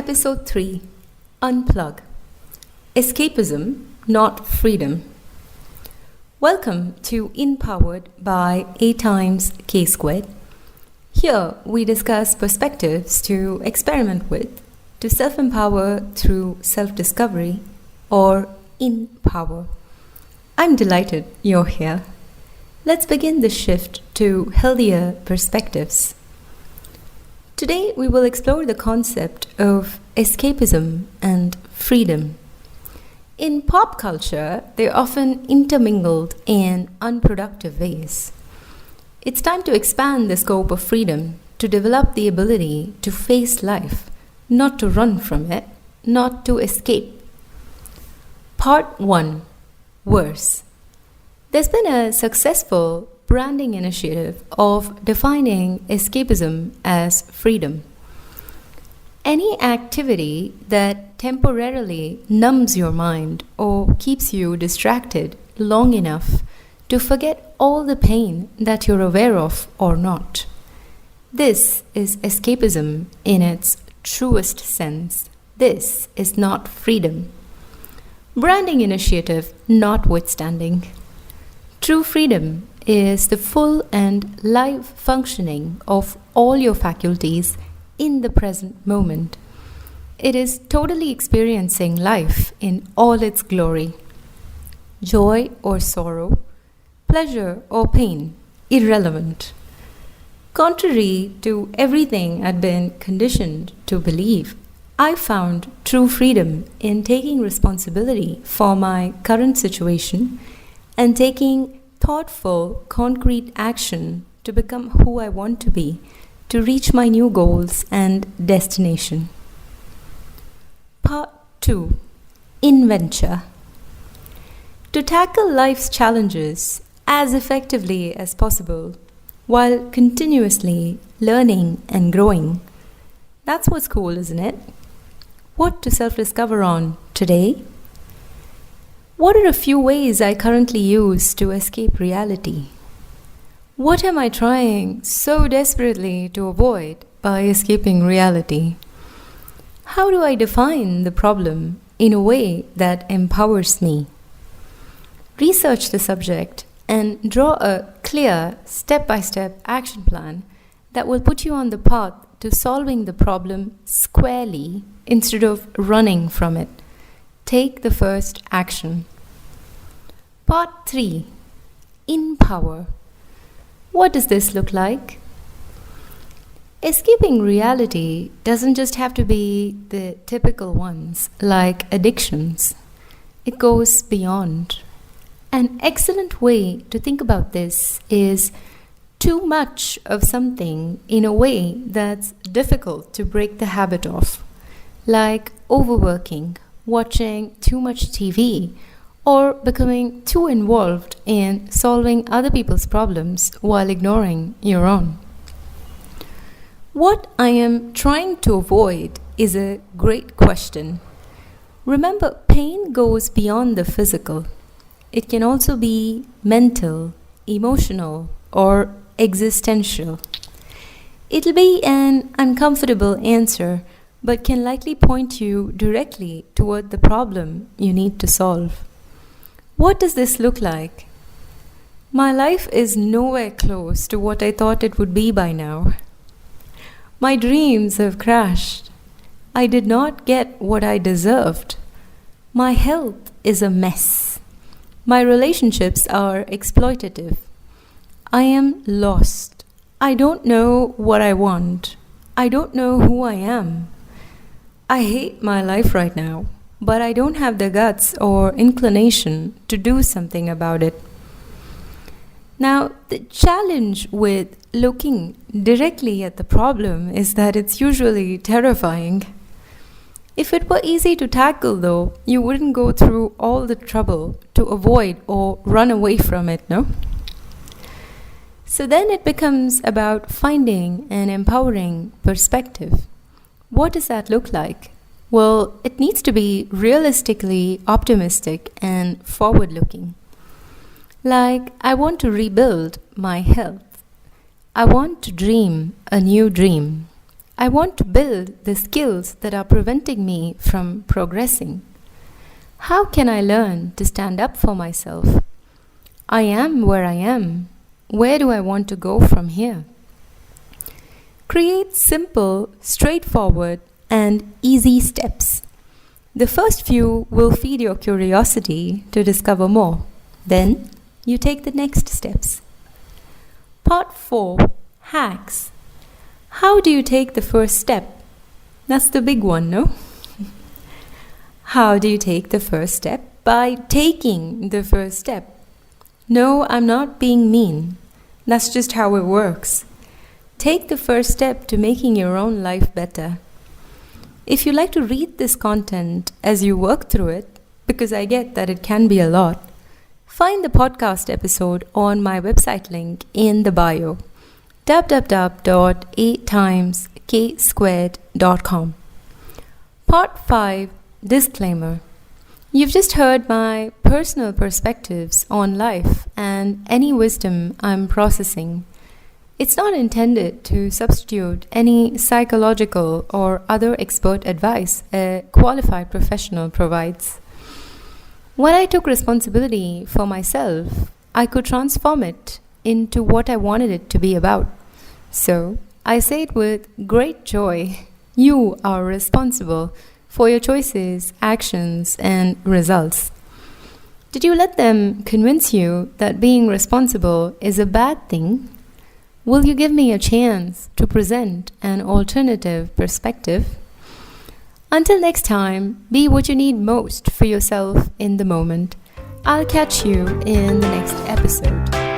Episode 3 UNPLUG Escapism, Not Freedom. Welcome to Empowered by A times K squared. Here we discuss perspectives to experiment with, to self-empower through self-discovery, or empower. I'm delighted you're here. Let's begin the shift to healthier perspectives. Today we will explore the concept of escapism and freedom. In pop culture, they're often intermingled in unproductive ways. It's time to expand the scope of freedom, to develop the ability to face life, not to run from it, not to escape. Part 1. Worse. There's been a successful branding initiative of defining escapism as freedom. Any activity that temporarily numbs your mind or keeps you distracted long enough to forget all the pain that you're aware of or not. This is escapism in its truest sense. This is not freedom. Branding initiative notwithstanding. True freedom is the full and live functioning of all your faculties in the present moment. It is totally experiencing life in all its glory. Joy or sorrow, pleasure or pain, irrelevant. Contrary to everything I'd been conditioned to believe, I found true freedom in taking responsibility for my current situation and taking thoughtful, concrete action to become who I want to be, to reach my new goals and destination. Part 2. Inventure. To tackle life's challenges as effectively as possible while continuously learning and growing. That's what's cool, isn't it? What to self-discover on today? What are a few ways I currently use to escape reality? What am I trying so desperately to avoid by escaping reality? How do I define the problem in a way that empowers me? Research the subject and draw a clear step-by-step action plan that will put you on the path to solving the problem squarely instead of running from it. Take the first action. Part 3. Empower. What does this look like? Escaping reality doesn't just have to be the typical ones like addictions. It goes beyond. An excellent way to think about this is too much of something in a way that's difficult to break the habit of, like overworking, watching too much TV, or becoming too involved in solving other people's problems while ignoring your own. What I am trying to avoid is a great question. Remember, pain goes beyond the physical. It can also be mental, emotional, or existential. It'll be an uncomfortable answer, but can likely point you directly toward the problem you need to solve. What does this look like? My life is nowhere close to what I thought it would be by now. My dreams have crashed. I did not get what I deserved. My health is a mess. My relationships are exploitative. I am lost. I don't know what I want. I don't know who I am. I hate my life right now, but I don't have the guts or inclination to do something about it. Now, the challenge with looking directly at the problem is that it's usually terrifying. If it were easy to tackle, though, you wouldn't go through all the trouble to avoid or run away from it, no? So then it becomes about finding an empowering perspective. What does that look like? Well, it needs to be realistically optimistic and forward-looking. Like, I want to rebuild my health. I want to dream a new dream. I want to build the skills that are preventing me from progressing. How can I learn to stand up for myself? I am where I am. Where do I want to go from here? Create simple, straightforward, and easy steps. The first few will feed your curiosity to discover more. Then you take the next steps. Part 4. Hacks. How do you take the first step? That's the big one, no? How do you take the first step? By taking the first step. No, I'm not being mean. That's just how it works. Take the first step to making your own life better. If you like to read this content as you work through it, because I get that it can be a lot, find the podcast episode on my website link in the bio, www.8timesksquared.com. Part 5. Disclaimer. You've just heard my personal perspectives on life and any wisdom I'm processing. It's not intended to substitute any psychological or other expert advice a qualified professional provides. When I took responsibility for myself, I could transform it into what I wanted it to be about. So, I say it with great joy. You are responsible for your choices, actions, and results. Did you let them convince you that being responsible is a bad thing? Will you give me a chance to present an alternative perspective? Until next time, be what you need most for yourself in the moment. I'll catch you in the next episode.